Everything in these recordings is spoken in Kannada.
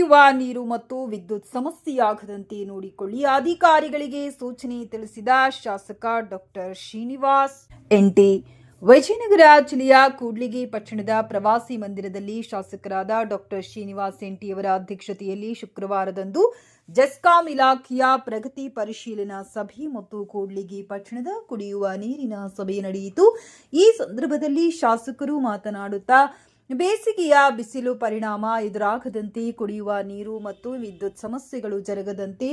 ಕುಡಿಯುವ ನೀರು ಮತ್ತು ವಿದ್ಯುತ್ ಸಮಸ್ಯೆಯಾಗದಂತೆ ನೋಡಿಕೊಳ್ಳಿ ಅಧಿಕಾರಿಗಳಿಗೆ ಸೂಚನೆ ತಿಳಿಸಿದ ಶಾಸಕ ಡಾಕ್ಟರ್ ಶ್ರೀನಿವಾಸ್ ಎಂಟಿ. ವಿಜಯನಗರ ಜಿಲ್ಲೆಯ ಕೂಡ್ಲಿಗಿ ಪಟ್ಟಣದ ಪ್ರವಾಸಿ ಮಂದಿರದಲ್ಲಿ ಶಾಸಕರಾದ ಡಾಕ್ಟರ್ ಶ್ರೀನಿವಾಸ್ ಎಂಟಿಯವರ ಅಧ್ಯಕ್ಷತೆಯಲ್ಲಿ ಶುಕ್ರವಾರದಂದು ಜೆಸ್ಕಾಂ ಇಲಾಖೆಯ ಪ್ರಗತಿ ಪರಿಶೀಲನಾ ಸಭೆ ಮತ್ತು ಕೂಡ್ಲಿಗಿ ಪಟ್ಟಣದ ಕುಡಿಯುವ ನೀರಿನ ಸಭೆ ನಡೆಯಿತು. ಈ ಸಂದರ್ಭದಲ್ಲಿ ಶಾಸಕರು ಮಾತನಾಡುತ್ತಾ ಬೇಸಿಗೆಯ ಬಿಸಿಲು ಪರಿಣಾಮ ಎದುರಾಗದಂತೆ ಕುಡಿಯುವ ನೀರು ಮತ್ತು ವಿದ್ಯುತ್ ಸಮಸ್ಯೆಗಳು ಜರುಗದಂತೆ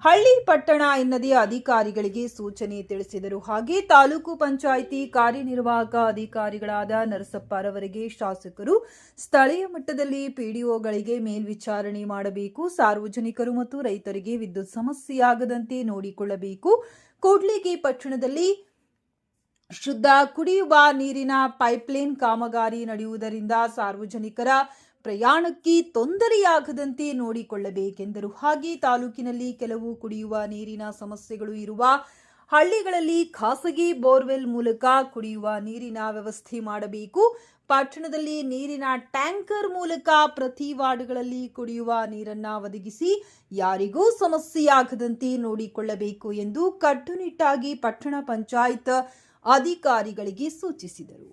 ಹಳ್ಳಿ ಪಟ್ಟಣ ಎನ್ನದೇ ಅಧಿಕಾರಿಗಳಿಗೆ ಸೂಚನೆ ತಿಳಿಸಿದರು. ಹಾಗೆ ತಾಲೂಕು ಪಂಚಾಯಿತಿ ಕಾರ್ಯನಿರ್ವಾಹಕ ಅಧಿಕಾರಿಗಳಾದ ನರಸಪ್ಪರವರಿಗೆ ಶಾಸಕರು ಸ್ಥಳೀಯ ಮಟ್ಟದಲ್ಲಿ ಪಿಡಿಒಗಳಿಗೆ ಮೇಲ್ವಿಚಾರಣೆ ಮಾಡಬೇಕು, ಸಾರ್ವಜನಿಕರು ಮತ್ತು ರೈತರಿಗೆ ವಿದ್ಯುತ್ ಸಮಸ್ಯೆಯಾಗದಂತೆ ನೋಡಿಕೊಳ್ಳಬೇಕು. ಕೂಡ್ಲಿಗಿ ಪಟ್ಟಣದಲ್ಲಿ ಶುದ್ಧ ಕುಡಿಯುವ ನೀರಿನ ಪೈಪ್ಲೈನ್ ಕಾಮಗಾರಿ ನಡೆಯುವುದರಿಂದ ಸಾರ್ವಜನಿಕರ ಪ್ರಯಾಣಕ್ಕೆ ತೊಂದರೆಯಾಗದಂತೆ ನೋಡಿಕೊಳ್ಳಬೇಕೆಂದರು. ಹಾಗೆ ತಾಲೂಕಿನಲ್ಲಿ ಕೆಲವು ಕುಡಿಯುವ ನೀರಿನ ಸಮಸ್ಯೆಗಳು ಇರುವ ಹಳ್ಳಿಗಳಲ್ಲಿ ಖಾಸಗಿ ಬೋರ್ವೆಲ್ ಮೂಲಕ ಕುಡಿಯುವ ನೀರಿನ ವ್ಯವಸ್ಥೆ ಮಾಡಬೇಕು. ಪಟ್ಟಣದಲ್ಲಿ ನೀರಿನ ಟ್ಯಾಂಕರ್ ಮೂಲಕ ಪ್ರತಿ ವಾರ್ಡ್ಗಳಲ್ಲಿ ಕುಡಿಯುವ ನೀರನ್ನು ಒದಗಿಸಿ ಯಾರಿಗೂ ಸಮಸ್ಯೆಯಾಗದಂತೆ ನೋಡಿಕೊಳ್ಳಬೇಕು ಎಂದು ಕಟ್ಟುನಿಟ್ಟಾಗಿ ಪಟ್ಟಣ ಪಂಚಾಯತ್ ಅಧಿಕಾರಿಗಳಿಗೆ ಸೂಚಿಸಿದರು.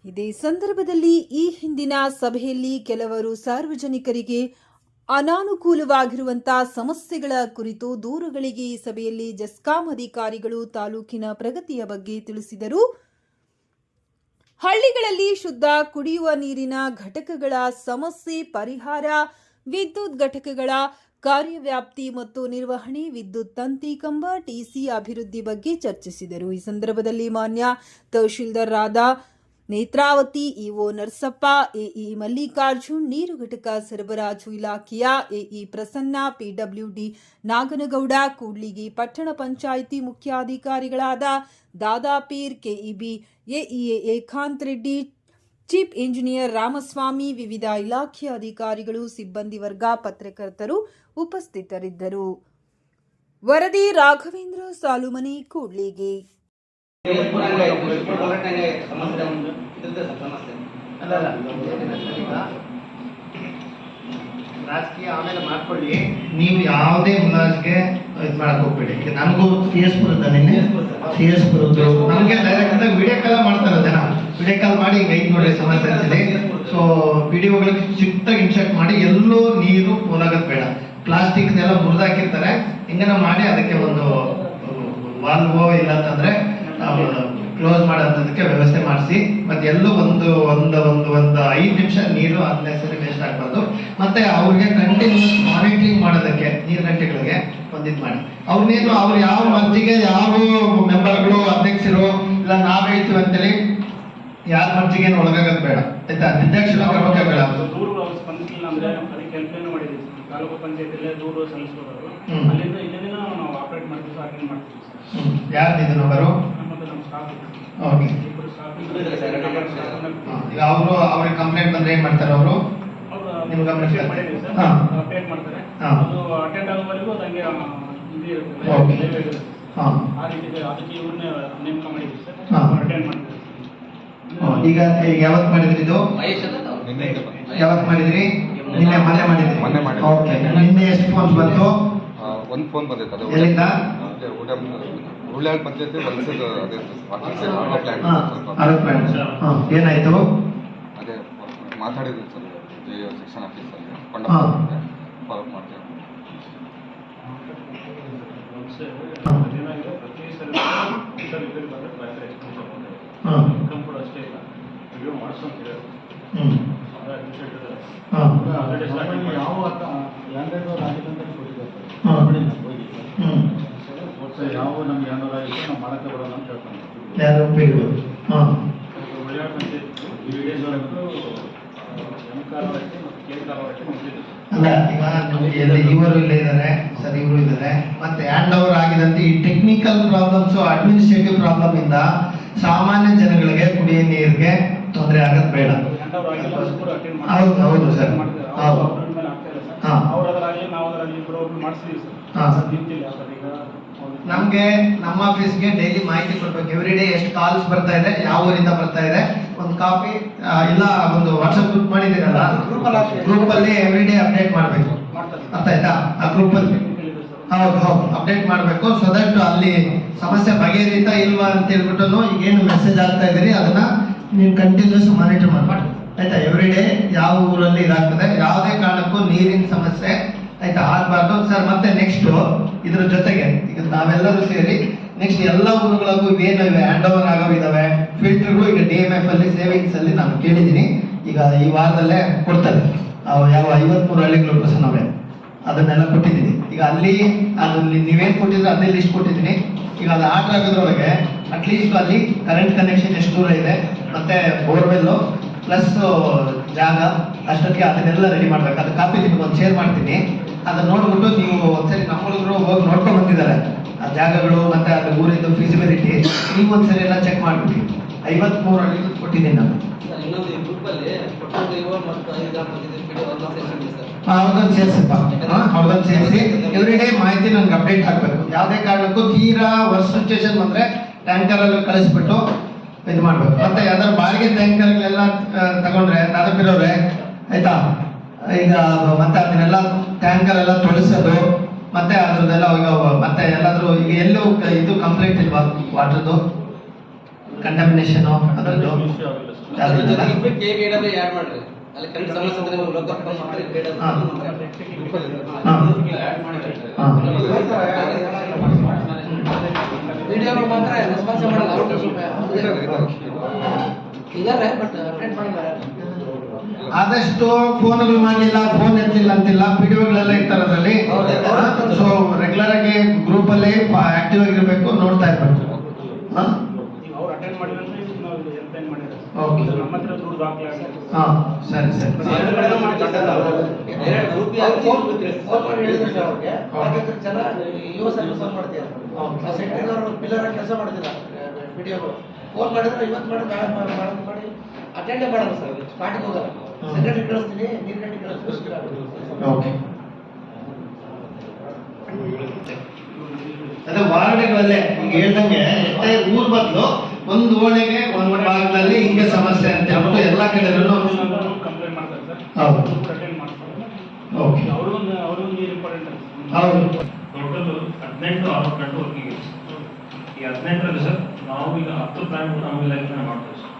ಇದೇ ಸಂದರ್ಭದಲ್ಲಿ ಈ ಹಿಂದಿನ ಸಭೆಯಲ್ಲಿ ಕೆಲವರು ಸಾರ್ವಜನಿಕರಿಗೆ ಅನಾನುಕೂಲವಾಗಿರುವಂತಹ ಸಮಸ್ಯೆಗಳ ಕುರಿತು ದೂರುಗಳಿಗೆ ಈ ಸಭೆಯಲ್ಲಿ ಜೆಸ್ಕಾಂ ಅಧಿಕಾರಿಗಳು ತಾಲೂಕಿನ ಪ್ರಗತಿಯ ಬಗ್ಗೆ ತಿಳಿಸಿದರು. ಹಳ್ಳಿಗಳಲ್ಲಿ ಶುದ್ಧ ಕುಡಿಯುವ ನೀರಿನ ಘಟಕಗಳ ಸಮಸ್ಯೆ ಪರಿಹಾರ, ವಿದ್ಯುತ್ ಘಟಕಗಳ ಕಾರ್ಯವ್ಯಾಪ್ತಿ ಮತ್ತು ನಿರ್ವಹಣೆ, ವಿದ್ಯುತ್ ತಂತಿ ಕಂಬ, ಟಿಸಿ ಅಭಿವೃದ್ಧಿ ಬಗ್ಗೆ ಚರ್ಚಿಸಿದರು. ಈ ಸಂದರ್ಭದಲ್ಲಿ ಮಾನ್ಯ ತಹಶೀಲ್ದಾರರಾದ ನೇತ್ರಾವತಿ, ಇಒ ನರಸಪ್ಪ, ಎಇ ಮಲ್ಲಿಕಾರ್ಜುನ್, ನೀರು ಘಟಕ ಸರಬರಾಜು ಇಲಾಖೆಯ ಎಇ ಪ್ರಸನ್ನ, ಪಿಡಬ್ಲ್ಯೂಡಿ ನಾಗನಗೌಡ, ಕೂಡ್ಲಿಗಿ ಪಟ್ಟಣ ಪಂಚಾಯಿತಿ ಮುಖ್ಯಾಧಿಕಾರಿಗಳಾದ Dadapeer, KEB AEE Ekant Reddy, chief engineer Ramaswamy, ವಿವಿಧ ಇಲಾಖೆಯ ಅಧಿಕಾರಿಗಳು, ಸಿಬ್ಬಂದಿ ವರ್ಗ, ಪತ್ರಕರ್ತರು ಉಪಸ್ಥಿತರಿದ್ದರು. ವರದಿ ರಾಘವೇಂದ್ರ ಸಾಲುಮನಿ, ಕೂಡ್ಲಿಗಿ. ರಾಜಕೀಯ ಆಮೇಲೆ ಮಾಡ್ಕೊಳ್ಳಿ, ನೀವು ಯಾವುದೇ ಮುಲಾಜಿಗೆ ಇದು ಮಾಡಕ್ ಹೋಗ್ಬೇಡಿ. ನಮಗೂ ಸಿಎಸ್ಪುರದ್ದು ನಮಗೆ ಡೈರೆಕ್ಟ್ ವಿಡಿಯೋ ಕಾಲ್ ಮಾಡ್ತಾರೆ ಜನ. ವಿಡಿಯೋ ಕಾಲ್ ಮಾಡಿ ಈಗ ಐದು ನೋಡಿ ಸಮಸ್ಯೆ ಅಂತೇಳಿ. ಸೊ ವಿಡಿಯೋಗಳಿಗೆ ಚಿಕ್ಕದಾಗಿ ಇನ್ಸರ್ಟ್ ಮಾಡಿ ಎಲ್ಲೂ ನೀರು ಪೋಲಾಗದ್ ಬೇಡ. ಪ್ಲಾಸ್ಟಿಕ್ ಎಲ್ಲ ಮುರಿದಾಕಿರ್ತಾರೆ, ಹಿಂಗನ ಮಾಡಿ ಅದಕ್ಕೆ ಒಂದು ವಾಲ್ವೋ ಇಲ್ಲ ಅಂತಂದ್ರೆ ಕ್ಲೋಸ್ ಮಾಡೋದಕ್ಕೆ ವ್ಯವಸ್ಥೆ ಮಾಡಿಸಿ. ಮತ್ತೆ ಎಲ್ಲೂ ಒಂದು 5 ನಿಮಿಷ ನೀರು ಅನ್ನೆಸರಿ ವೇಸ್ಟ್ ಆಗಬಾರ್ದು. ಮತ್ತೆ ಅವ್ರಿಗೆ ಕಂಟಿನ್ಯೂಸ್ ಮಾನಿಟರಿಂಗ್ ಮಾಡೋದಕ್ಕೆ ನೀರು ಗಂಟೆಗಳಿಗೆ ಒಂದಿದ್ ಮಾಡಿ. ಅವ್ರನ್ನೇನು ಅವ್ರು ಯಾವ ಮರ್ಜಿಗೆ ಯಾವ ಮೆಂಬರ್ಗಳು, ಅಧ್ಯಕ್ಷರು ಇಲ್ಲ ನಾವ್ ಹೇಳ್ತೀವಿ ಅಂತೇಳಿ ಯಾರ ಮರ್ಜಿಗೆ ಒಳಗಾಗದ್ ಬೇಡ ಆಯ್ತಾ. ಅಧ್ಯಕ್ಷರು ಬೇಡ. ತಾಲೂಕು ಪಂಚಾಯತಿಯಲ್ಲೇ ದೂರು ಸಲ್ಲಿಸಬಹುದು. ಅಲ್ಲಿಂದ ಇಲ್ಲಿಂದ ನಾವು ಆಪರೇಟ್ ಮಾಡ್ತೀವಿ, ಸಾರ್ಟಿಂಗ್ ಮಾಡ್ತೀವಿ. ಯಾರು ನಂಬರು? ನಮ್ಮ ಸ್ಟಾಫ್. ಓಕೆ. ಈಗ ಅವರು ಅವ್ರಿಗೆ ಕಂಪ್ಲೇಂಟ್ ಬಂದ್ರೆ ಏನ್ ಮಾಡ್ತಾರೆ? ಅವರು ನಿಮ್ಗೆ ಗಮನಿಸಿ ಅಪ್ಡೇಟ್ ಮಾಡ್ತಾರೆ. ಅದು ಅಟೆಂಡ್ ಆಗೋವರೆಗೂ ಹಂಗೆ ಆ ರೀತಿ ಅದಕ್ಕೆ ಇವ್ರನ್ನೇ ನೇಮಕ ಮಾಡಿದ್ವಿ ಸರ್. ಅಟೆಂಡ್ ಮಾಡ್ತೀವಿ. ಈಗ ಯಾವತ್ತು ಮಾಡಿದ್ರಿ ಇದು? ಯಾವತ್ತು ಮಾಡಿದ್ರಿ? ನಿನ್ನೆ ಮೊನ್ನೆ ಮಾಡಿದ್ರಿ? ಓಕೆ. ನಿನ್ನೆ ಎಷ್ಟು ಫೋನ್ಸ್ ಬಂತು? ಒಂದು ಫೋನ್ ಬಂದಿತ್ತು. ಎಲ್ಲಿಂದ? ಉಳ್ಳಾಳ ಪಂಚಾಯತಿ ಏನಾಯ್ತು? ಅದೇ ಮಾತಾಡಿದ್ವಿ ಸರ್, ಸೆಕ್ಷನ್ ಆಫೀಸಲ್ಲಿ ಫಾಲೋ ಮಾಡ್ತೇವೆ. ಪ್ರತಿ ಇನ್ಕಮ್ ಕೂಡ ಅಷ್ಟೇ ಇಲ್ಲ, ರಿವ್ಯೂ ಮಾಡಿಸ್ಕೊಂತಿದ್ದಾರೆ. ಯಾವ ನಮ್ಗೆ ಏನಾರ ಆಗಿತ್ತು ನಾವು ಮಾಡಕ್ಕೆ ಬರೋಣ ಅಂತ ಹೇಳ್ತಾನೆ. ಅಲ್ಲ, ಈಗ ಇವರು ಇಲ್ಲೇ ಇದ್ದಾರೆ ಸರ್, ಇವರು ಇದ್ದಾರೆ. ಮತ್ತೆ ಹ್ಯಾಂಡ್ ಓವರ್ ಆಗಿದಂತೆ ಈ ಟೆಕ್ನಿಕಲ್ ಪ್ರಾಬ್ಲಮ್ಸ್, ಅಡ್ಮಿನಿಸ್ಟ್ರೇಟಿವ್ ಪ್ರಾಬ್ಲಮ್ ಇಂದ ಸಾಮಾನ್ಯ ಜನಗಳಿಗೆ ಕುಡಿಯೋ ನೀರಿಗೆ ತೊಂದರೆ ಆಗದ್ ಬೇಡ. ಹೌದು ಸರ್. ನಮ್ಗೆ ನಮ್ಮ ಆಫೀಸ್ಗೆ ಡೈಲಿ ಮಾಹಿತಿ ಕೊಡ್ಬೇಕು. ಎವ್ರಿ ಡೇ ಎಷ್ಟು ಕಾಲ್ಸ್ ಬರ್ತಾ ಇದೆ, ಯಾವ ಊರಿಂದ ಬರ್ತಾ ಇದೆ, ಒಂದು ಕಾಪಿ ಇಲ್ಲ ಒಂದು ವಾಟ್ಸ್ಆಪ್ ಗ್ರೂಪ್ ಮಾಡಿದ್ದೀರಲ್ಲ, ಗ್ರೂಪ್ ಅಲ್ಲಿ ಎವ್ರಿ ಡೇ ಅಪ್ಡೇಟ್ ಮಾಡಬೇಕು. ಅರ್ಥ ಆಯ್ತಾ? ಆ ಗ್ರೂಪ್ ಅಲ್ಲಿ ಹೌದು ಅಪ್ಡೇಟ್ ಮಾಡಬೇಕು. ಸೊ ದಟ್ ಅಲ್ಲಿ ಸಮಸ್ಯೆ ಬಗೆಹರಿತಾ ಇಲ್ವಾ ಅಂತ ಹೇಳ್ಬಿಟ್ಟು ಈಗೇನು ಮೆಸೇಜ್ ಆಗ್ತಾ ಇದೀರಿ ಅದನ್ನ ನೀವು ಕಂಟಿನ್ಯೂಸ್ ಮಾನಿಟರ್ ಮಾಡಿ ಆಯ್ತಾ. ಎವ್ರಿ ಡೇ ಯಾವ ಊರಲ್ಲಿ ಇದಾಗ್ತದೆ, ಯಾವುದೇ ಕಾರಣಕ್ಕೂ ನೀರಿನ ಸಮಸ್ಯೆ ಆಯ್ತಾ ಆಗ್ಬಾರ್ದು ಸರ್. ಮತ್ತೆ ನೆಕ್ಸ್ಟ್ ಇದ್ರ ಜೊತೆಗೆ ಈಗ ನಾವೆಲ್ಲರೂ ಸೇರಿ ನೆಕ್ಸ್ಟ್ ಎಲ್ಲ ಊರುಗಳಿಗೂ ಏನು ಇವೆ ಹ್ಯಾಂಡ್ ಓವರ್ ಆಗೋವಿದಾವೆ ಫಿಲ್ಟರ್ಗಳು. ಈಗ DMF ಅಲ್ಲಿ ಸೇವಿಂಗ್ಸ್ ಅಲ್ಲಿ ನಾನು ಕೇಳಿದ್ದೀನಿ, ಈಗ ಈ ವಾರದಲ್ಲೇ ಕೊಡ್ತಾರೆ. ಯಾವ 53 ಹಳ್ಳಿಗಳು ಪ್ರಸನ್ನವೇ ಅದನ್ನೆಲ್ಲ ಕೊಟ್ಟಿದ್ದೀನಿ. ಈಗ ಅಲ್ಲಿ ಅದಲ್ಲಿ ನೀವೇನ್ ಕೊಟ್ಟಿದ್ರೆ ಅದೇ ಲಿಸ್ಟ್ ಕೊಟ್ಟಿದ್ದೀನಿ. ಈಗ ಅದು ಆರ್ಡರ್ ಆಗೋದ್ರೊಳಗೆ ಅಟ್ಲೀಸ್ಟ್ ಅಲ್ಲಿ ಕರೆಂಟ್ ಕನೆಕ್ಷನ್ ಎಷ್ಟು ದೂರ ಇದೆ, ಮತ್ತೆ ಬೋರ್ವೆಲ್ಲು ಪ್ಲಸ್ ಜಾಗ ಅಷ್ಟಕ್ಕೆ ಅದನ್ನೆಲ್ಲ ರೆಡಿ ಮಾಡ್ಬೇಕು. ಅದು ಕಾಪಿ ನಿಮ್ಗೆ ಒಂದು ಶೇರ್ ಮಾಡ್ತೀನಿ. ಅದನ್ನ ನೋಡ್ಬಿಟ್ಟು ನೀವು ಒಂದ್ಸರಿ ನಮ್ಮ ಹುಡುಗರು ಹೋಗಿ ನೋಡ್ಕೊಂಡು ಬಂದಿದ್ದಾರೆ ಆ ಜಾಗಗಳು ಮತ್ತೆ ಅದು ಊರಿದ್ದು ಫೀಸಿಬಿಲಿಟಿ. ನೀವು ಒಂದ್ಸರಿ ಎಲ್ಲ ಚೆಕ್ ಮಾಡ್ಬಿಟ್ಟು 53 ಹಳ್ಳಿ ಕೊಟ್ಟಿದ್ದೀನಿ ನಾನು. ಅವ್ರದೊಂದು ಸೇರಿಸಪ್ಪ, ಅವ್ರದೊಂದು ಸೇರಿಸಿ ಎವ್ರಿ ಡೇ ಮಾಹಿತಿ ನನ್ಗೆ ಅಪ್ಡೇಟ್ ಆಗಬೇಕು. ಯಾವುದೇ ಕಾರಣಕ್ಕೂ ತೀರಾ ವರ್ಸ್ಟ್ ಸಿಚುವೇಶನ್ ಬಂದ್ರೆ ಟ್ಯಾಂಕರ್ ಅಲ್ಲಿ ಕಳಿಸ್ಬಿಟ್ಟು ಇದು ಮಾಡ್ಬೇಕು. ಮತ್ತೆ ಯಾವ್ದಾದ್ರು ಬಾಡಿಗೆ ಟ್ಯಾಂಕರ್ಗಳೆಲ್ಲ ತಗೊಂಡ್ರೆ ದಾದಾಪಿರೋರೆ ಆಯ್ತಾ, ಈಗ ಮತ್ತೆ ಅದನ್ನೆಲ್ಲ ಟ್ಯಾಂಕರ್ ಎಲ್ಲ ತೊಳಸೋದು ಮತ್ತೆ ಅದ್ರದ್ದೆಲ್ಲ ಈಗ ಮತ್ತೆ ಎಲ್ಲಾದ್ರೂ ಈಗ ಎಲ್ಲೂ ಇದು ಕಂಪ್ಲೇಂಟ್ ಇಲ್ವಾ ವಾಟರ್ದು ಕಂಟಾಮಿನೇಷನ್ ಅದರದ್ದು ಆದಷ್ಟು ಫೋನ್ಗಳು ಮಾಡಲಿಲ್ಲ, ಫೋನ್ ಎತ್ತಿಲ್ಲ ಅಂತಿಲ್ಲ, ಪಿಡಿಒಗಳೆಲ್ಲ ಇರ್ತಾರೆ ಅದರಲ್ಲಿ. ಸೊ ರೆಗ್ಯುಲರ್ ಆಗಿ ಗ್ರೂಪ್ ಅಲ್ಲಿ ಆಕ್ಟಿವ್ ಆಗಿರ್ಬೇಕು, ನೋಡ್ತಾ ಇರ್ಬೇಕು. ಅವ್ರು ಅಟೆಂಡ್ ಮಾಡಿದ್ರೆ ನಾವು ಎಂಟೈನ್ ಮಾಡಿದ್ರೆ ಓಕೆ ನಮ್ಮ ಹತ್ರ ದುಡ್ಡು ದಾಖಲೆ ಆಗಿದೆ. ಸರಿ ಸರಿ ಕೆಲಸ ಮಾಡ್ತಿಲ್ಲ ವಿಡಿಯೋಗಳು ಫೋನ್ ಮಾಡಿದ್ರೆ ಇವತ್ತು ಮಾಡಿ ಅಟೆಂಡೇ ಮಾಡಲ್ಲ ಸರ್. ಸ್ಪಾಟಿಗೆ ಹೋಗಲ್ಲ. ಸೆಕ್ರೆಟರಿ ಕಳಿಸ್ತೀನಿ, ನೀರು ಗಂಟೆ ಕಳಿಸ್ತೀನಿ. ಓಕೆ ಅದೇ ವಾರ್ಡ್ಗಳಲ್ಲೇ ಈಗ ಹೇಳ್ದಂಗೆ ಎಷ್ಟೇ ಊರ್ ಬದಲು ಒಂದು ಓಣೆಗೆ ಒಂದು ಭಾಗದಲ್ಲಿ ಹಿಂಗೆ ಸಮಸ್ಯೆ ಅಂತ ಹೇಳ್ಬಿಟ್ಟು ಎಲ್ಲಾ ಕಡೆಯಲ್ಲೂ ಕಂಪ್ಲೇಂಟ್ ಮಾಡ್ತಾರೆ ಸರ್. ಹೌದು ಅಟೆಂಡ್ ಮಾಡ್ತಾರೆ. ಓಕೆ ಅವ್ರಿಗೊಂದು ನೀರು ಇಂಪಾರ್ಟೆಂಟ್. ಹೌದು ಟೋಟಲ್ 18 ಅಪಾರ್ಟ್ಮೆಂಟ್ ವರ್ಕಿಂಗ್ ಇದೆ. ಈ 18ರಲ್ಲಿ ಸರ್ ನಾವು ಈಗ 10 ಪ್ಲಾಂಟ್ ನಾವು ಇಲಾಖೆ ಮಾಡ್ತೀವಿ ಸರ್.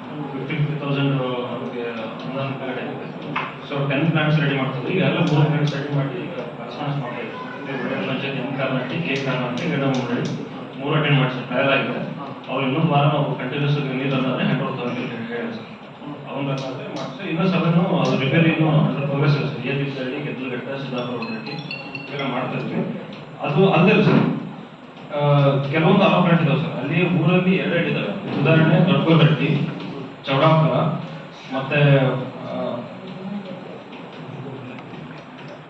50,000 ಅವ್ರಿಗೆ ಅನುದಾನ ಕಡೆ ಇದೆ. ಸೊ 10 ಪ್ಲಾಂಟ್ಸ್ ರೆಡಿ ಮಾಡ್ತೀವಿ. ಈಗ ಎಲ್ಲ 3 ಪ್ಲಾಂಟ್ಸ್ ರೆಡಿ ಮಾಡಿ ಈಗ ಕರೆಸ್ಪಾಂಡೆನ್ಸ್ ಮಾಡ್ತಾ ಇದ್ದೀವಿ. ಪಂಚಾಯತ್ ಎಂ ಕಾರ್ನಟ್ಟಿ, ಕೆ ಕಾರ್ನಟ್ಟಿ, ಗಿಡಮೂಡಿ 3 ಅಟೆಂಡ್ ಮಾಡಿ ಸರ್. ಟ್ರಯಲ್ ಆಗಿದೆ. ಅವ್ರು ಇನ್ನೊಂದು ವಾರ ನಾವು ಕಂಟಿನ್ಯೂಸ್ ನೀರನ್ನು ಹ್ಯಾಂಡ್ ಓವರ್ ತಗೊಂಡು ಹೇಳಿ ಸರ್. ಅವನ್ನ ಮಾಡಿಸಿ ಇನ್ನೂ ಸಭೆನೂ ಅದು ರಿಪೇರಿ ಇನ್ನೂ ಅದರ ಪ್ರೋಗ್ರೆಸ್ ಇದೆ ಸರ್. ಏದಿ ಸೈಡಿ, ಗೆದ್ದಲಘಟ್ಟ, ಸಿದ್ದಾಪುರ ರೆಡ್ಡಿ ಈಗ ಮಾಡ್ತಾ ಇದ್ವಿ. ಅದು ಅಲ್ಲದೆ ಸರ್ ಕೆಲವೊಂದು ಅಪಾರ್ಟ್ಮೆಂಟ್ ಇದಾವೆ ಸರ್. ಅಲ್ಲಿ ಊರಲ್ಲಿ 2 ಇದ್ದಾವೆ. ಉದಾಹರಣೆ ದೊಡ್ಡಗೋರಟ್ಟಿ, ಚೌಡಾಪುರ ಮತ್ತೆ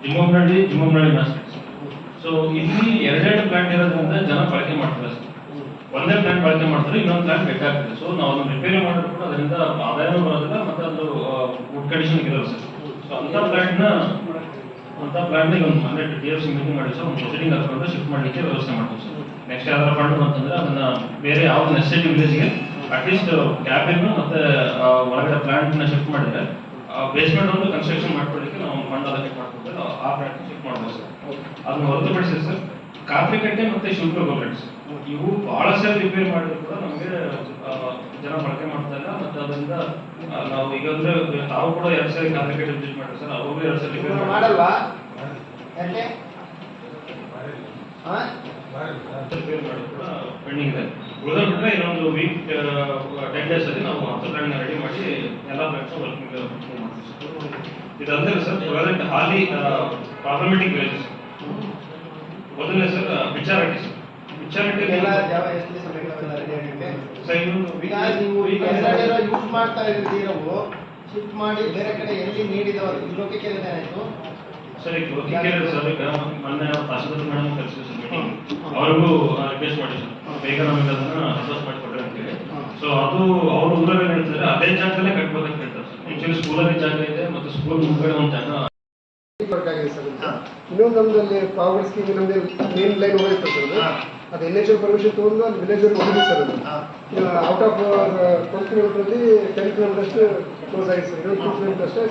ಜಿಮ್ಮನಹಳ್ಳಿ ಮಾಸ್ಟರ್. ಸೊ ಇಲ್ಲಿ 2 ಪ್ಲಾಂಟ್ ಇರೋದ್ರಿಂದ ಜನ ಬಳಕೆ ಮಾಡ್ತಾರೆ ಸರ್. ಒಂದೇ ಪ್ಲಾಂಟ್ ಬಳಕೆ ಮಾಡ್ತಾರೆ, ಇನ್ನೊಂದು ಪ್ಲಾಂಟ್ ಬೇಕಾಗ್ತದೆ. ಸೊ ನಾವು ಅದನ್ನು ರಿಪೇರಿ ಮಾಡಿದ್ರು ಕೂಡ ಅದರಿಂದ ಆದಾಯನೂ ಬರೋದಿಲ್ಲ ಮತ್ತೆ ಅದು ವುಡ್ ಕಂಡೀಷನ್ ಇರೋದು ಸರ್. ಸೊ ಅಂತ ಪ್ಲಾಂಟ್ನ ಈಗ ಒಂದು 100 DFC ಮೀಟಿಂಗ್ ಮಾಡಿ ಸರ್, ಒಂದು ಪ್ರೊಸೀಡಿಂಗ್ ಹಾಕೊಂಡು ಶಿಫ್ಟ್ ಮಾಡಲಿಕ್ಕೆ ವ್ಯವಸ್ಥೆ ಮಾಡ್ತೀವಿ ಸರ್. ನೆಕ್ಸ್ಟ್ ಯಾವ್ದಾರ ಫಂಡ್ ಬಂತಂದ್ರೆ ಅದನ್ನ ಬೇರೆ ಯಾವ್ದು ನೆಸೆಸಿಟಿ ವಿಲೇಜ್ಗೆ ಅಟ್ಲೀಸ್ಟ್ ಕ್ಯಾಬಿನ್ ಮತ್ತೆ ಒಳಗಡೆ ಪ್ಲಾಂಟ್ನ ಶಿಫ್ಟ್ ಮಾಡಿದ್ರೆ ಬೇಸ್ಮೆಂಟ್ ಒಂದು ಕನ್ಸ್ಟ್ರಕ್ಷನ್ ಮಾಡ್ಕೊಳ್ಳಿಕ್ಕೆ ನಾವು ಫಂಡ್ ಅದಕ್ಕೆ ಮಾಡ್ಕೊಡ್ತೇವೆ. ಆ ಪ್ಲಾಂಟ್ ಶಿಫ್ಟ್ ಮಾಡ್ಬೋದು ಸರ್. ಅದನ್ನ ಹೊರತುಪಡಿಸಿ ಸರ್ ಕಾತ್ರಿಕಟ್ಟೆ ಮತ್ತೆ ಶಿವಪ್ರಗೋಗಟ್ಟಿ ಇವು ಬಹಳ ಸರಿ ರಿಪೇರ್ ಮಾಡಿದ್ರು ಕೂಡ ನಮಗೆ ಜನ ಬಳಕೆ ಮಾಡ್ತಾ ಇಲ್ಲ. ಮತ್ತೆ ಅದರಿಂದ ನಾವು ಈಗ ಅಂದ್ರೆ ತಾವು ಕೂಡ 2 ಸರಿ ಕಾತ್ರಿಕಟ್ಟೆ ವಿಸಿಟ್ ಮಾಡಿದ್ರೆ ಸರ್, ಅವರು 2 ಸರಿ ರಿಪೇರ್ ಮಾಡಲ್ವಾ? ರಿಪೇರ್ ಮಾಡಿ ಕೂಡ ಪೆಂಡಿಂಗ್ ಇದೆ. ಉಳಿದ್ರೆ ಇನ್ನೊಂದು ವೀಕ್ 10 ಡೇಸ್ ಅಲ್ಲಿ ನಾವು 10 ಪ್ಲಾನ್ ರೆಡಿ ಮಾಡಿ ಎಲ್ಲ ಪ್ಲಾನ್ಸ್ ವರ್ಕಿಂಗ್ ಮಾಡ್ತೀವಿ. ಇದಲ್ಲದೆ ಸರ್ ಪ್ರೆಸೆಂಟ್ ಹಾಲಿ ಪ್ರಾಬ್ಲಮೆಟಿಕ್ ವಿಲೇಜಸ್ ಮೊದಲನೇ ಸರ್ ಬಿಚ್ಚಾರಟ್ಟಿ ಸರ್. ಬಿಚ್ಚಾರಟ್ಟಿ ಯೂಸ್ ಮಾಡ್ತಾ ಇದ್ದೀರವು ಶಿಫ್ಟ್ ಮಾಡಿ ಬೇರೆ ಕಡೆ ಎಲ್ಲಿ ನೀಡಿದವರು ಲೋಕಕ್ಕೆ ಏನಾಯ್ತು ಸರ್? ಈಗ ಲೋಕಿಕೆರೆ ಸರ್ ಈಗ ಮೊನ್ನೆ ತಹಸೀಲ್ದಾರ್ ಮೇಡಮ್ ಕಳಿಸಿದ್ರು ಸರ್ ಮೀಟಿಂಗ್. ಅವ್ರಿಗೂ ರಿಕ್ವೆಸ್ಟ್ ಮಾಡಿ ಸರ್ ಬೇಗ ನಮಗೆ ಅದನ್ನ ಅಡ್ಜಸ್ಟ್ ಮಾಡಿಕೊಡ್ರಿ ಅಂತೇಳಿ. ಸೊ ಅದು ಅವ್ರ ಊರಲ್ಲಿ ಹೇಳ್ತಾರೆ ಅದೇ ಜಾಗದಲ್ಲೇ ಕಟ್ಬೇಕಂತ ಹೇಳ್ತಾರೆ ಸರ್. ಆಕ್ಚುಲಿ ಸ್ಕೂಲಲ್ಲಿ ಜಾಗ ಇದೆ ಮತ್ತೆ ಸ್ಕೂಲ್ ಮುಂದ್ಗಡೆ ಒಂದು ಜಾಗ ಇನ್ನೊಂದೊಂದಲ್ಲಿ ಪವರ್ ಸ್ಕೀಮ್ ನಮ್ದು ಮೇನ್ ಲೈನ್ ಹೋಗಿತ್ತು ಸರ್. ಅದು NHL ಪರ್ಮಿಷನ್ ತೊಗೊಂಡು ಅಲ್ಲಿ ವಿಲೇಜಲ್ಲಿ ಹೋಗಿದೆ ಸರ್ ಅದು. ಔಟ್ ಆಫ್ 12 ಕಿಲೋಮೀಟರ್ಲಿ 10 ಕಿಲೋಮೀಟರ್ ಅಷ್ಟು ಕ್ಲೋಸ್ ಆಗಿದೆ ಸರ್. 2 ಕಿಲೋಮೀಟರ್ ಅಷ್ಟೇ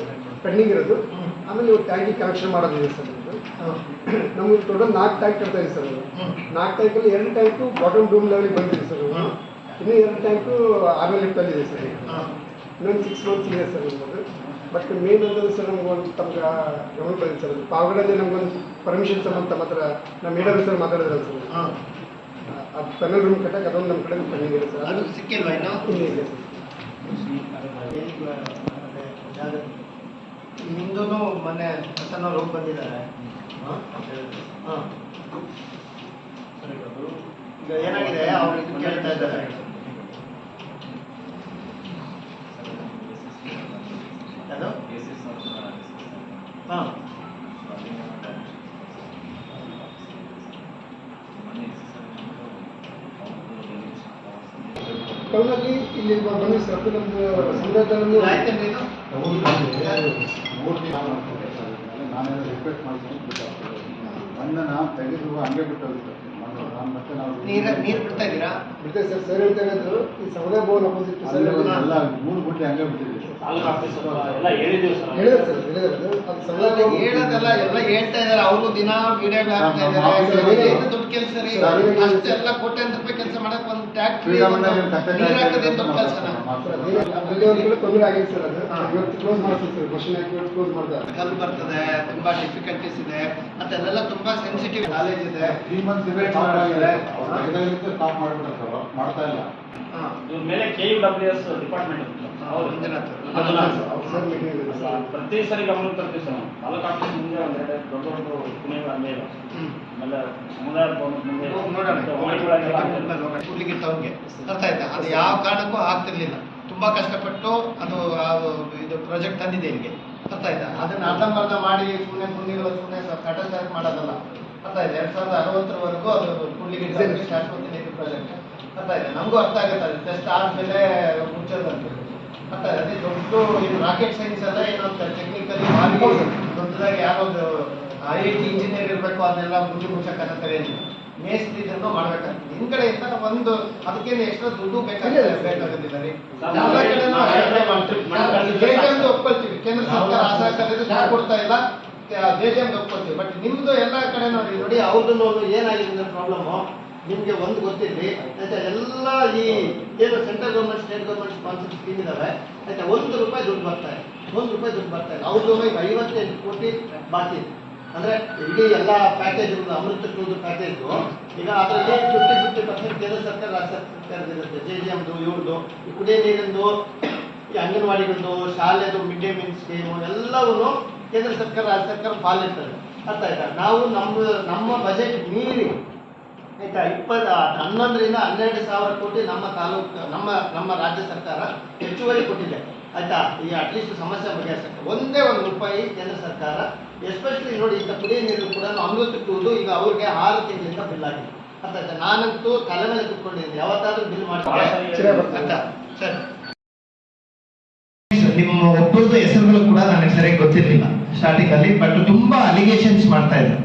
ಪೆಂಡಿಂಗ್ ಇರೋದು. ಆಮೇಲೆ ಇವಾಗ ಟ್ಯಾಂಕಿಗೆ ಕನೆಕ್ಷನ್ ಮಾಡೋದಿದೆ ಸರ್. ನಮ್ಗೆ ಟೋಟಲ್ 4 ಟ್ಯಾಂಕ್ ಕಟ್ತಾ ಇದೆ ಸರ್ ಅದು. 4 ಟ್ಯಾಂಕಲ್ಲಿ 2 ಟ್ಯಾಂಕು ಬಾಟಮ್ ಡೂಮ್ ಲೆವೆಲ್ಗೆ ಬಂದಿದೆ ಸರ್. ಇನ್ನೂ 2 ಟ್ಯಾಂಕು ಆಮೇಲೆ ಲಿಫ್ಟಲ್ಲಿ ಇದೆ ಸರ್. ಇನ್ನೊಂದು 6 ಮಂತ್ಸ್ ಇದೆ ಸರ್ ನಮ್ಮದು. ಬಟ್ ಮೇನ್ ಅಂತಂದ್ರೆ ಸರ್ ನಮ್ಗೊಂದು ತಮ್ಗೆ ಗಮನ ಬಂದಿದೆ ಸರ್. ಅದು ಪಾವಗಡಲ್ಲಿ ನಮ್ಗೊಂದು ಪರ್ಮಿಷನ್ ಸಂಬಂಧ ತಮ್ಮ ಹತ್ರ ನಮ್ಮ ಮೇಡಮ್ ಸರ್ ಮಾತಾಡಿದ್ರಲ್ಲ ಸರ್. ಅದು ಪೆನಲ್ ರೂಮ್ ಕಟ್ಟಕ್ಕೆ ಅದೊಂದು ನಮ್ಮ ಕಡೆ ಪೆಂಡಿಂಗ್ ಇದೆ ಸರ್. ಅದು ಸಿಕ್ಕಿಲ್ವಾ ಇನ್ನು? ಇನ್ನೂ ಇದೆ ಸರ್. ನಿಮ್ದು ಮೊನ್ನೆ ಹೊಸನವ್ರು ಹೋಗಿ ಬಂದಿದ್ದಾರೆ. ಈಗ ಏನಾಗಿದೆ ಅವ್ರು ಇದು ಕೇಳ್ತಾ ಇದ್ದಾರೆ. ಯಾವುದು? ಹಾಂ ಟೌನಲ್ಲಿ ಇಲ್ಲಿ ಬಂದಿದೆ ಸರ್. ಅದು ನಮ್ಮದು ಸಂಘದಲ್ಲಿ ಆಯ್ತೇನ್ರಿ ಇದು? ನಾನೇನು ರಿಕ್ವೆಸ್ಟ್ ಮಾಡ್ತೀನಿ ಮೊನ್ನೆ ನಾವು ತೆಗೆದು ಹಂಗೆ ಬಿಟ್ಟು ಹೋಗಿದ್ದೆ. ಮತ್ತೆ ನಾವು ನೀರು ಬಿಡ್ತಾ ಇದ್ದೀರಾ? ಬಿಡ್ತೇವೆ ಸರ್. ಸರ್ ಹೇಳ್ತಾ ಇರೋದು ಈ ಸಮುದಾಯ ಭವನ ಅಪೋಸಿಟ್ ಸರ್ ಎಲ್ಲ 3 ಗುಂಟೆ ಹಂಗೆ ಬಿಟ್ಟಿದ್ದೀವಿ. ತಾಲೂಕು ಆಫೀಸ್ ಎಲ್ಲ ಹೇಳಿದ್ದೀವಿ ಸರ್. ಹೇಳಿದ್ರು ಸರ್. ಹೇಳಿದ್ರು ಅದು ಸಮುದಾಯ ಭವನ ಹೇಳೋದೆಲ್ಲ ಎಲ್ಲ ಹೇಳ್ತಾ ಇದಾರೆ. ಅವರು ದಿನ ವಿಡಿಯೋ ಹಾಕ್ತಾ ಇದ್ದಾರೆ. ಏನು ದುಡ್ಡು ಕೆಲಸ ರೀ? ಅಷ್ಟೆಲ್ಲ ಕೋಟ್ಯಾಂತರ ರೂಪಾಯಿ ಕೆಲಸ ಮಾಡಕ್ ಒಂದು ಟ್ಯಾಕ್ಟ್ರಿ ನೀರು ಹಾಕೋದೇ ದೊಡ್ಡ ಕೆಲಸನ. ವಿಡಿಯೋಗಳು ತೊಂದರೆ ಆಗಿದೆ ಸರ್. ಅದು ಇವತ್ತು ಕ್ಲೋಸ್ ಮಾಡ್ತೀವಿ ಸರ್. ಮಷಿನ್ ಹಾಕಿ ಇವತ್ತು ಕ್ಲೋಸ್ ಮಾಡ್ತಾರೆ. ಕಲ್ಲು ಬರ್ತದೆ, ತುಂಬಾ ಡಿಫಿಕಲ್ಟೀಸ್ ಇದೆ, ಮತ್ತೆ ಅದೆಲ್ಲ ತುಂಬಾ ಸೆನ್ಸಿಟಿವ್ ಕಾಲೇಜ್ ಇದೆ. 3 ಮಂತ್ಸ್ ಸ್ಟಾಪ್ ಮಾಡಿಬಿಡ್ತಾರೆ. ಮಾಡ್ತಾ ಇಲ್ಲ. ಇವ್ರ ಮೇಲೆ KUWS ಡಿಪಾರ್ಟ್ಮೆಂಟ್ ಸರ್ ಮೀಟಿಂಗ್ ಇದೆ ಸರ್. ಪ್ರತಿ ಸರಿ ಗಮನ ತರ್ತೀವಿ ಸರ್. ನಾವು ತಾಲೂಕು ಆಫೀಸ್ ಮುಂದೆ ಒಂದೆರಡು ದೊಡ್ಡ ದೊಡ್ಡ ಕುಣಿಗಳು ಅಲ್ಲೇ ಇಲ್ಲ. ಆಮೇಲೆ ಸಮುದಾಯ ಭವನದ ಮುಂದೆ ಕೂಡ್ಲಿಗಿರ್ತವ್ರಿಗೆ ಅರ್ಥ ಆಯ್ತಾ? ಅದು ಯಾವ ಕಾರಣಕ್ಕೂ ಆಗ್ತಿರ್ಲಿಲ್ಲ. ತುಂಬಾ ಕಷ್ಟಪಟ್ಟು ಅದು ಇದು ಪ್ರಾಜೆಕ್ಟ್ ತಂದಿದೆ ಇಲ್ಲಿಗೆ. ಅರ್ಥ ಆಯ್ತಾ? ಅದನ್ನ ಅರ್ಧಂಬರ್ಧ ಮಾಡಿ ಸುಮ್ಮನೆ ಕುಂಡಿಗಳು ಸುಮ್ಮನೆ ಕಟಚಾರಕ್ಕೆ ಮಾಡೋದಲ್ಲ. ಅರ್ಥ ಆಯ್ತಾ? 2060 ಅದು ಕೂಡ್ಲಿಗಿರ್ತವ್ರಿಗೆ ಶಾಶ್ವತ ನೀತಿ ಪ್ರಾಜೆಕ್ಟ್. ಅರ್ಥ ಆಯ್ತಾ? ನಮಗೂ ಅರ್ಥ ಆಗುತ್ತೆ. ಅದು ಟೆಸ್ಟ್ ಆದ್ಮೇಲೆ ಮುಚ್ಚೋದಂತ. ಅರ್ಥ ಆಯ್ತಾ? ಅದೇ ದೊಡ್ಡ ಇದು ರಾಕೆಟ್ ಸೈನ್ಸ್ ಅಲ್ಲ, ಏನೊಂದು ಟೆಕ್ನಿಕಲಿ ಭಾರಿ ದೊಡ್ಡದಾಗಿ ಯಾವ್ದು IIT ಇಂಜಿನಿಯರ್ ಇರಬೇಕು ಅದನ್ನೆಲ್ಲ ಮುಚ್ಚಕ್ಕೆ ಅನ್ನೋ ಏನಿಲ್ಲ. ಮೇಸ್ತ್ರಿ ಇದನ್ನು ಮಾಡ್ಬೇಕಾಗ್ತದೆ. ನಿಮ್ ಕಡೆಯಿಂದ ಒಂದು ಅದಕ್ಕೇನು ಎಕ್ಸ್ಟ್ರಾ ದುಡ್ಡು ಬೇಕಾಗೋದಿಲ್ಲ ರೀ. ಎಲ್ಲ ಕಡೆನೂ JJM ಒಪ್ಕೊಳ್ತೀವಿ. ಕೇಂದ್ರ ಸರ್ಕಾರ ಸಹಕಾರ ಕೊಡ್ತಾ ಇಲ್ಲ, JJM ಒಪ್ಕೊಳ್ತೀವಿ. ಬಟ್ ನಿಮ್ದು ಎಲ್ಲ ಕಡೆ ನೋಡಿ ಅವ್ರದ್ದು ಏನಾಗಿದೆ ಪ್ರಾಬ್ಲಮ್ ನಿಮ್ಗೆ ಒಂದು ಗೊತ್ತಿರಲಿ ಆಯ್ತಾ? ಎಲ್ಲ ಈ ಏನು central government state government sponsor scheme ಇದಾವೆ ಆಯ್ತಾ? ₹1 ದುಡ್ಡು ಬರ್ತಾ ಇದೆ. ₹1 ದುಡ್ಡು ಬರ್ತಾ ಇದೆ. ಅವ್ರದ್ದು ಈಗ 58 ಕೋಟಿ ಬಾಕಿ ಇದೆ. ಅಂದ್ರೆ ಇಡೀ ಎಲ್ಲ ಪ್ಯಾಕೇಜ್ ಅಮೃತ ಟೂದು ಪ್ಯಾಕೇಜ್ ಈಗ ಅದರಲ್ಲಿ 50% ಕೇಂದ್ರ ಸರ್ಕಾರ ರಾಜ್ಯ ಸರ್ಕಾರದಿರುತ್ತೆ. JJMದು ಇವ್ರದ್ದು ಈ ಕುಡಿಯ ನೀರಿಂದು ಈ ಅಂಗನವಾಡಿಗಳದ್ದು ಶಾಲೆದು ಮಿಡ್ ಡೇ ಮೀಲ್ ಸ್ಕೀಮು ಎಲ್ಲವೂ ಕೇಂದ್ರ ಸರ್ಕಾರ ರಾಜ್ಯ ಸರ್ಕಾರ ಪಾಲಿರ್ತದೆ. ಅರ್ಥ ಆಯ್ತಾ? ನಾವು ನಮ್ಮ ಬಜೆಟ್ ಮೀರಿ ಆಯ್ತಾ 11 ರಿಂದ 12 ಸಾವಿರ ಕೋಟಿ ನಮ್ಮ ತಾಲೂಕು ನಮ್ಮ ರಾಜ್ಯ ಸರ್ಕಾರ ಹೆಚ್ಚುವರಿ ಕೊಟ್ಟಿದೆ. ಆಯ್ತಾ? ಈ ಅಟ್ಲೀಸ್ಟ್ ಸಮಸ್ಯೆ ಬಗೆಹರಿಸಕ್ಕೆ ಒಂದೇ ₹1 ಕೇಂದ್ರ ಸರ್ಕಾರ ಎಸ್ಪೆಷಲಿ ನೋಡಿ ಈಗ ಕುಡಿಯ ನೀರು ಕೂಡ ಅಮೃತ ಟೂದು ಈಗ ಅವ್ರಿಗೆ 6 ತಿಂಗಳಿಂದ ಬಿಲ್ ಆಗಿದೆ. ಅರ್ಥ ಆಯ್ತಾ? ನಾನಂತೂ ತಲೆ ಮೇಲೆ ಕುತ್ಕೊಂಡಿದ್ದೀನಿ. ಯಾವತ್ತಾದ್ರೂ ಬಿಲ್ ಮಾಡ್ತಾರೆ ಸರ್. ನಿಮ್ಮ ಒಬ್ಬರದ್ದು ಹೆಸರುಗಳು ಕೂಡ ನನಗೆ ಸರಿಯಾಗಿ ಗೊತ್ತಿರಲಿಲ್ಲ ಸ್ಟಾರ್ಟಿಂಗ್ ಅಲ್ಲಿ. ಬಟ್ ತುಂಬಾ ಅಲಿಗೇಷನ್ಸ್ ಮಾಡ್ತಾ ಇದ್ರು.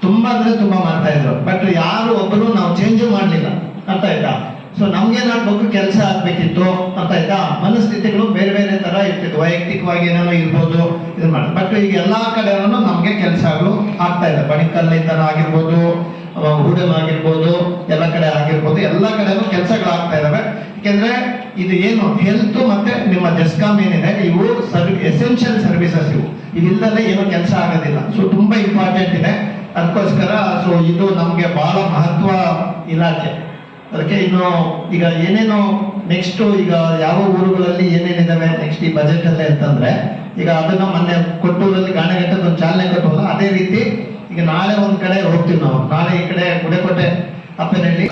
ತುಂಬಾ ಅಂದ್ರೆ ತುಂಬಾ ಮಾಡ್ತಾ ಇದ್ರು. ಬಟ್ ಯಾರು ಒಬ್ಬರು ನಾವು ಚೇಂಜ್ ಮಾಡ್ಲಿಲ್ಲ. ಅರ್ಥ ಆಯ್ತಾ? ಸೊ ನಮ್ಗೇನಾಗ್ಬೇಕು, ಕೆಲಸ ಆಗ್ಬೇಕಿತ್ತು. ಅರ್ಥ ಆಯ್ತಾ? ಮನಸ್ಥಿತಿಗಳು ಬೇರೆ ಬೇರೆ ತರ ಇರ್ತಿದ್ವು. ವೈಯಕ್ತಿಕವಾಗಿ ಏನೇನೋ ಇರ್ಬೋದು ಇದನ್ನ ಮಾಡಿ. ಬಟ್ ಈಗ ಎಲ್ಲಾ ಕಡೆನೂ ನಮ್ಗೆ ಕೆಲಸಗಳು ಆಗ್ತಾ ಇದೆ. ಬಣಿಕಲ್ಲಿಂದ ಆಗಿರ್ಬೋದು, ಹೂಡಮ್ ಆಗಿರ್ಬೋದು, ಎಲ್ಲ ಕಡೆ ಆಗಿರ್ಬೋದು, ಎಲ್ಲ ಕಡೆನೂ ಕೆಲಸಗಳು ಆಗ್ತಾ ಇದಾವೆ. ಯಾಕೆಂದ್ರೆ ಇದು ಏನು ಹೆಲ್ತ್ ಮತ್ತೆ ನಿಮ್ಮ ಜೆಸ್ಕಾಮ್ ಏನಿದೆ ಇವು ಎಸೆನ್ಷಿಯಲ್ ಸರ್ವಿಸಸ್. ಇವಿಲ್ಲದೆ ಏನೋ ಕೆಲಸ ಆಗೋದಿಲ್ಲ. ಸೊ ತುಂಬಾ ಇಂಪಾರ್ಟೆಂಟ್ ಇದೆ. ಅದಕ್ಕೋಸ್ಕರ ಸೊ ಇದು ನಮ್ಗೆ ಬಹಳ ಮಹತ್ವ ಇಲಾಖೆ. ಅದಕ್ಕೆ ಇನ್ನು ಈಗ ಏನೇನು ನೆಕ್ಸ್ಟ್ ಈಗ ಯಾವ ಊರುಗಳಲ್ಲಿ ಏನೇನಿದಾವೆ ನೆಕ್ಸ್ಟ್ ಈ ಬಜೆಟ್ ಅಲ್ಲೇ ಅಂತಂದ್ರೆ ಈಗ ಅದನ್ನ ಮೊನ್ನೆ ಕೊಟ್ಟೂರಲ್ಲಿ ಗಾಣೆಘಟ್ಟದ ಒಂದು ಚಾಲನೆ ಕೊಟ್ಟವಲ್ಲ, ಅದೇ ರೀತಿ ಈಗ ನಾಳೆ ಒಂದ್ ಕಡೆ ಹೋಗ್ತೀವಿ ನಾವು. ನಾಳೆ ಈ ಕಡೆ ಗುಡೆಕೋಟೆ ಅಪ್ಪನಹಳ್ಳಿ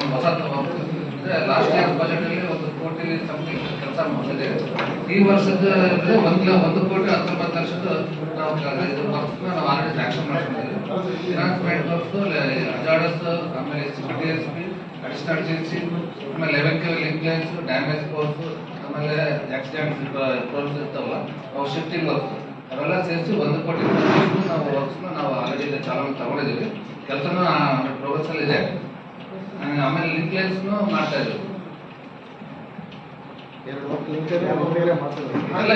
ಲಾಸ್ಟ್ ಇಯರ್ ಬಜೆಟ್ ಅಲ್ಲಿ 1 ಕೋಟಿ ಸಮಥಿಂಗ್ ಕೆಲಸ ಮಾಡಿದೆ. ಈ ವರ್ಷದ 1,19,19,00,000 ನಾವು ನಾವು ಆಲ್ರೆಡಿ ಸ್ಯಾಂಕ್ಷನ್ ಮಾಡ್ಕೊಂಡಿದ್ದೀವಿ. ಫಿನಾನ್ಸ್ಮೆಂಟ್ ಅಜಾರ್ಡಸ್, ಆಮೇಲೆ CPTSP, ಅಡಿಷನಲ್ ಏಜೆನ್ಸಿ, ಆಮೇಲೆ 11 ಲಿಂಕ್ ಲೈನ್ಸ್, ಡ್ಯಾಮೇಜ್ ಕೋರ್ಸ್, ಆಮೇಲೆ ಆಕ್ಸಿಡೆಂಟ್ ಪ್ರೋಗ್ರಾಮ್ಸ್ ಇರ್ತಾವಲ್ಲ ಅವು ಶಿಫ್ಟಿಂಗ್ ವರ್ಕ್ಸ್ ಅವೆಲ್ಲ ಸೇರಿಸಿ 1 ಕೋಟಿ ನಾವು ವರ್ಕ್ಸ್ನ ನಾವು ಆಲ್ರೆಡಿ ಚಾಲನೆ ತಗೊಂಡಿದ್ದೀವಿ. ಕೆಲಸನೂ ಪ್ರೋಗ್ರೆಸ್ ಅಲ್ಲಿ ಇದೆ. ಆಮೇಲೆ ಲಿಂಕ್ ಲೈನ್ಸ್ನು ಮಾಡ್ತಾ ಇದ್ರು.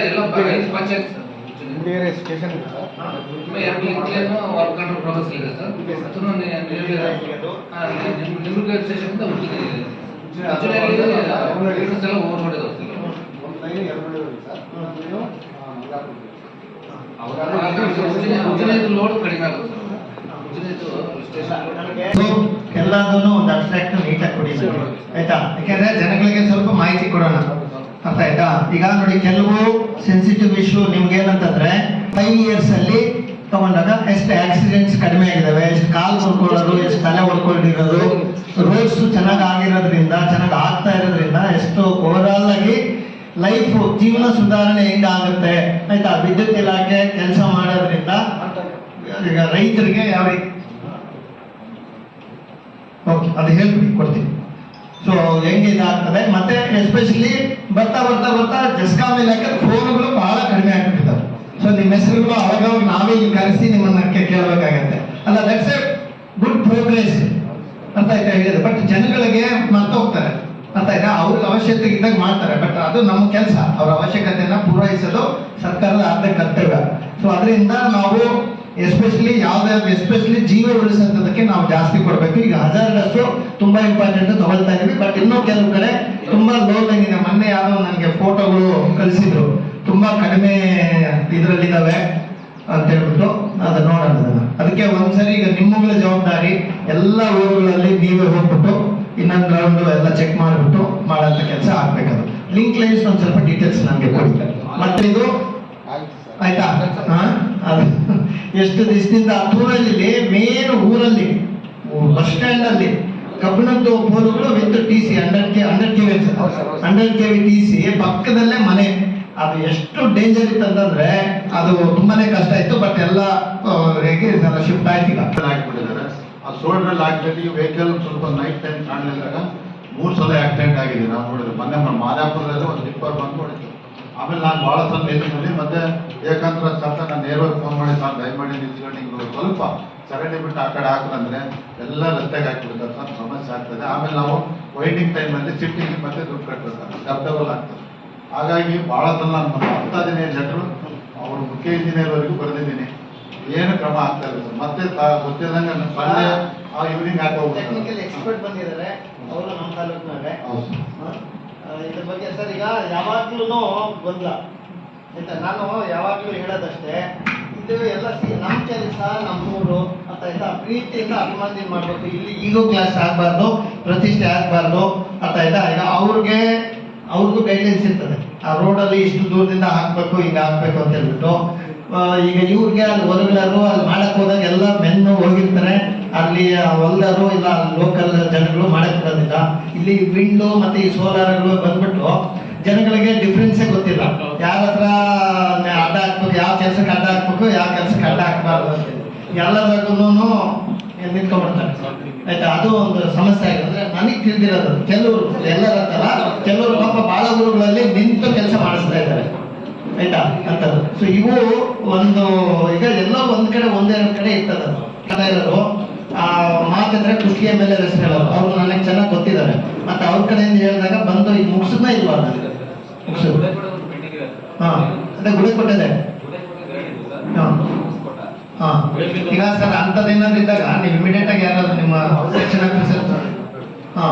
ಎಲ್ಲ 5 ಪಂಚಾಯತ್ ಸ್ಟೇಷನ್ ಇದೆ sir. 2 link line work under progress ಇದೆ ಸರ್. ಅದನ್ನು ನಿಮ್ಗೆ ಸ್ಟೇಷನ್ ಇಂದ ಉಜ್ಜಿನಲ್ಲಿ ಲೀಡರ್ಸ್ ಎಲ್ಲ ಓವರ್ ಮಾಡಿದ್ರು ಸರ್. ಉಜ್ಜಿನದು ಲೋಡ್ ಕಡಿಮೆ ಆಗುತ್ತೆ ಸರ್. ಉಜ್ಜಿನದು ಸ್ಟೇಷನ್ ಎಲ್ಲದನ್ನು ಒಂದು ಅಬ್ಸ್ಟ್ರಾಕ್ಟ್ ನೀಟಾಗಿ ಕೊಡಿ ನನಗೆ. ಆಯ್ತಾ? ಯಾಕಂದ್ರೆ ಜನಗಳಿಗೆ ಸ್ವಲ್ಪ ಮಾಹಿತಿ ಕೊಡೋಣ. ಅರ್ಥ ಆಯ್ತಾ? ಈಗ ನೋಡಿ, ಕೆಲವು ಸೆನ್ಸಿಟಿವ್ ಇಶ್ಯೂ ನಿಮ್ಗೆ ಏನಂತಂದ್ರೆ 5 years ಅಲ್ಲಿ ತಗೊಂಡಾಗ ಎಷ್ಟು ಆಕ್ಸಿಡೆಂಟ್ಸ್ ಕಡಿಮೆ ಆಗಿದಾವೆ, ಎಷ್ಟು ಕಾಲು ಹೊಡ್ಕೊಳ್ಳೋದು, ಎಷ್ಟು ತಲೆ ಹೊಡ್ಕೊಂಡಿರೋದು, ರೋಡ್ಸ್ ಚೆನ್ನಾಗಿ ಆಗಿರೋದ್ರಿಂದ, ಚೆನ್ನಾಗಿ ಆಗ್ತಾ ಇರೋದ್ರಿಂದ ಎಷ್ಟು ಓವರಾಲ್ ಆಗಿ ಲೈಫ್ ಜೀವನ ಸುಧಾರಣೆ ಹೆಂಗಾಗುತ್ತೆ. ಆಯ್ತಾ? ವಿದ್ಯುತ್ ಇಲಾಖೆ ಕೆಲಸ ಮಾಡೋದ್ರಿಂದ ಈಗ ರೈತರಿಗೆ ಯಾವ ರೀತಿ ಓಕೆ ಅದು ಹೇಳ್ಬಿಡಿ, ಕೊಡ್ತೀನಿ. ಸೊ ಹೆಂಗೆ ಇದಾಗ್ತದೆ, ಮತ್ತೆ ಎಸ್ಪೆಷಲಿ ಬರ್ತಾ ಬರ್ತಾ ಬರ್ತಾ ಜಸ್ಕಾಮ್ ಇಲಾಖೆ ಫೋನ್ಗಳು ಬಹಳ ಕಡಿಮೆ ಆಗ್ಬಿಟ್ಟಿದ್ದಾವೆ. ಸೊ ನಿಮ್ಮ ಹೆಸರುಗಳು ಅವಾಗ ನಾವೇ ಇಲ್ಲಿ ಕರೆಸಿ ನಿಮ್ಮನ್ನ ಕೇಳಬೇಕಾಗತ್ತೆ. ಅಲ್ಲ, ದಟ್ಸ್ ಎ ಗುಡ್ ಪ್ರೋಗ್ರೆಸ್. ಅರ್ಥ ಆಯ್ತಾ ಹೇಳಿದೆ? ಬಟ್ ಜನಗಳಿಗೆ ಮರ್ತೋಗ್ತಾರೆ. ಅರ್ಥ ಆಯ್ತಾ? ಅವ್ರಿಗೆ ಅವಶ್ಯಕತೆ ಇದ್ದಾಗ ಮಾಡ್ತಾರೆ, ಬಟ್ ಅದು ನಮ್ಮ ಕೆಲಸ. ಅವ್ರ ಅವಶ್ಯಕತೆಯನ್ನ ಪೂರೈಸೋದು ಸರ್ಕಾರದ ಅರ್ಧ ಕರ್ತವ್ಯ. ಸೊ ಅದರಿಂದ ನಾವು ಎಸ್ಪೆಷಲಿ ಎಸ್ಪೆಷಲಿ ಜೀವ ಉಳಿಸೋದಕ್ಕೆ ನಾವು ಜಾಸ್ತಿ ಕೊಡಬೇಕು. ಈಗ ಹಜಾರ್ಡಸ್ಸು ತುಂಬಾ ಇಂಪಾರ್ಟೆಂಟ್ ತಗೊಳ್ತಾ ಇದೀವಿ, ಬಟ್ ಇನ್ನೂ ಕೆಲವು ಕಡೆ ತುಂಬಾ ಲೋ ಲೈನ್ ಇದೆ. ಮೊನ್ನೆ ಯಾವ್ದೋ ನನಗೆ ಫೋಟೋಗಳು ಕಳಿಸಿದ್ರು, ತುಂಬಾ ಕಡಿಮೆ ಇದ್ರಲ್ಲಿದ್ದಾವೆ ಅಂತ ಹೇಳ್ಬಿಟ್ಟು ಅದು ನೋಡೋಣ. ಅದಕ್ಕೆ ಒಂದ್ಸರಿ ಈಗ ನಿಮ್ಮಗಳ ಜವಾಬ್ದಾರಿ ಎಲ್ಲ ಊರುಗಳಲ್ಲಿ ನೀವೇ ಹೋಗ್ಬಿಟ್ಟು ಇನ್ನೊಂದು ರೌಂಡ್ ಎಲ್ಲ ಚೆಕ್ ಮಾಡಿಬಿಟ್ಟು ಮಾಡೋಂಥ ಕೆಲಸ ಆಗ್ಬೇಕದು. ಲಿಂಕ್ ಲೈನ್ಸ್ ಒಂದು ಸ್ವಲ್ಪ ಡೀಟೇಲ್ಸ್ ನನಗೆ ಕೊಡಿ. ಮತ್ತೆ ಇದು ಆಯ್ತಾ? ಅದು ಎಷ್ಟು ದಿವಸದಿಂದ ಊರಲ್ಲಿ ಮೇನ್ ಊರಲ್ಲಿ ಬಸ್ ಸ್ಟ್ಯಾಂಡ್ ಅಲ್ಲಿ ಕಬ್ಬಿಣದ್ದು ಪೋಲುಗಳು ವಿತ್ TC 100 KV TC ಪಕ್ಕದಲ್ಲೇ ಮನೆ. ಅದು ಎಷ್ಟು ಡೇಂಜರ್ ಇತ್ತಂತಂದ್ರೆ ಅದು ತುಂಬಾನೇ ಕಷ್ಟ ಇತ್ತು. ಬಟ್ ಎಲ್ಲ ಹೇಗೆ ಶಿಫ್ಟ್ ಆಯ್ತು. ಈಗ ಹಾಕ್ಬಿಟ್ಟಿದ್ದಾರೆ. ಆ ಸೋಲ್ಡ್ರಲ್ಲಿ ಹಾಕ್ಬಿಟ್ಟು ವೆಹಿಕಲ್ ಸ್ವಲ್ಪ ನೈಟ್ ಟೈಮ್ ಕಾಣಲಿಲ್ದಾಗ 3 ಸಲ ಆಕ್ಸಿಡೆಂಟ್ ಆಗಿದೆ. ನಾವು ನೋಡಿದ್ರೆ ಮೊನ್ನೆ ಮಾದಾಪುರದಲ್ಲಿ ಒಂದು ಟಿಪ್ಪರ್ ಬಂದು ನೋಡಿದ್ದು. ಆಮೇಲೆ ನಾನು ಭಾಳ ಸಲ ನಿಲ್ಲಿಸಿದ್ದೀನಿ. ಮತ್ತೆ ಏಕಾಂತರ ಅಂತ ನಾನು ನೇರವಾಗಿ ಫೋನ್ ಮಾಡಿ ನಾನು ದಯಮಾಡಿ ನಿಲ್ಸ್ಕೊಂಡು ಹಿಂಗೆ ಸ್ವಲ್ಪ ಸರಡಿ ಬಿಟ್ಟು ಆ ಕಡೆ ಹಾಕಿದ್ರೆ ಎಲ್ಲ ರಸ್ತೆಗೆ ಹಾಕಿಬಿಡ್ತಾರೆ ಸರ್, ಸಮಸ್ಯೆ ಆಗ್ತದೆ. ಆಮೇಲೆ ನಾವು ವೈಟಿಂಗ್ ಟೈಮಲ್ಲಿ ಶಿಫ್ಟಿಂಗ್ ಮತ್ತೆ ದುಡ್ಡು ಕಟ್ಟಬೇಕು, ಡಬಲ್ ಆಗ್ತದೆ. ಹಾಗಾಗಿ ಭಾಳ ಸಲ ನಾನು 10 ಲೆಟ್ರು ಅವರು ಮುಖ್ಯ ಇಂಜಿನಿಯರ್ವರೆಗೂ ಬರೆದಿದ್ದೀನಿ. ಏನು ಕ್ರಮ ಆಗ್ತಾ ಇಲ್ಲ ಸರ್. ಮತ್ತೆ ಗೊತ್ತಿದ್ದಂಗೆ ಸಂಜೆ ಈವ್ನಿಂಗ್ ಟೆಕ್ನಿಕಲ್ ಎಕ್ಸ್ಪರ್ಟ್ ಬಂದಿದ್ದಾರೆ ಅವರು ನಮ್ಮ ತಾಲೂಕಿನಾಗೆ. ಇದ್ರ ಬಗ್ಗೆ ಸರ್ ಈಗ ಯಾವಾಗ್ಲೂ ಗೊಂದಲ ಆಯ್ತಾ? ನಾನು ಯಾವಾಗ್ಲೂ ಹೇಳೋದಷ್ಟೇ, ಇದು ಎಲ್ಲ ನಮ್ಮ ಕೆಲಸ, ನಮ್ಮೂರು ಅಂತ ಆಯ್ತಾ? ಪ್ರೀತಿಯಿಂದ ಅಭಿಮಾನ ಮಾಡ್ಬೇಕು. ಇಲ್ಲಿ ಈಗೋ ಕ್ಲಾಸ್ ಆಗ್ಬಾರ್ದು, ಪ್ರತಿಷ್ಠೆ ಆಗ್ಬಾರ್ದು ಅಂತ ಆಯ್ತಾ? ಈಗ ಅವ್ರಿಗೂ ಗೈಡ್ಲೈನ್ಸ್ ಇರ್ತದೆ. ಆ ರೋಡಲ್ಲಿ ಇಷ್ಟು ದೂರದಿಂದ ಹಾಕ್ಬೇಕು, ಹಿಂಗೆ ಹಾಕ್ಬೇಕು ಅಂತ ಹೇಳ್ಬಿಟ್ಟು. ಈಗ ಇವ್ರಿಗೆ ಅಲ್ಲಿ ಹೊರಗಡರು ಅಲ್ಲಿ ಮಾಡಕ್ ಹೋದಾಗ ಎಲ್ಲ ಮೆನ್ನು ಹೋಗಿರ್ತಾರೆ. ಅಲ್ಲಿ ಹೊಲ್ದರು ಇಲ್ಲ ಲೋಕಲ್ ಜನಗಳು ಮಾಡಕ್ ಬರೋದಿಲ್ಲ. ಇಲ್ಲಿ ವಿಂಡು ಮತ್ತೆ ಈ ಸೋಲಾರ್ಗಳು ಬಂದ್ಬಿಟ್ಟು ಜನಗಳಿಗೆ ಡಿಫ್ರೆನ್ಸೇ ಗೊತ್ತಿಲ್ಲ. ಯಾರ ಹತ್ರ ಅಡ್ಡ ಹಾಕ್ಬೇಕು, ಯಾವ ಕೆಲ್ಸಕ್ಕೆ ಅಡ್ಡ ಹಾಕ್ಬೇಕು, ಯಾವ ಕೆಲ್ಸಕ್ಕೆ ಅಡ್ಡ ಹಾಕ್ಬಾರ್ದು ಅಂತ ಎಲ್ಲರಿಗೂ ನಿಂತ್ಕೊಂಡ್ಬಿಡ್ತಾರೆ. ಆಯ್ತಾ? ಅದು ಒಂದು ಸಮಸ್ಯೆ ಆಗಿದೆ. ಅಂದ್ರೆ ನನಗೆ ತಿಳಿದಿರೋದು ಕೆಲವರು ಎಲ್ಲರ ಹತ್ರ ಕೆಲವರು ಪಾಪ ಬಹಳ ಊರುಗಳಲ್ಲಿ ನಿಂತು ಕೆಲಸ ಮಾಡಿಸ್ತಾ ಇದ್ದಾರೆ. ಆಯ್ತಾ? ಅಂತದ್ದು. ಸೊ ಇವು ಒಂದು ಈಗ ಎಲ್ಲ ಒಂದ್ ಕಡೆ ಒಂದೆರಡು ಕಡೆ ಇರ್ತದೆ. ಇರೋರು ಮಾತಿದ್ರೆ ಕುಷ್ಟಿಯ ಮೇಲೆ ಹೆಸರು ಹೇಳೋರು ಅವ್ರು ನನಗೆ ಚೆನ್ನಾಗಿ ಗೊತ್ತಿದ್ದಾರೆ. ಮತ್ತೆ ಅವ್ರ ಕಡೆಯಿಂದ ಹೇಳಿದಾಗ ಬಂದು ಈಗ ಮುಗಿಸಿದ್ನ ಇಲ್ವಾ? ಮುಗಿಸಿದ್ರು. ಹಾ, ಅದೇ ಗುಡಿ ಕೊಟ್ಟಿದೆ. ಹಾ, ಈಗ ಸರ್ ಅಂಥದ್ದೇನಾದ್ರು ಇದ್ದಾಗ ನೀವು ಇಮಿಡಿಯೇಟ್ ಆಗಿ ಯಾರಾದ್ರು ನಿಮ್ಮ ಸೆಕ್ಷನ್ ಆಫೀಸರ್ ಹಾ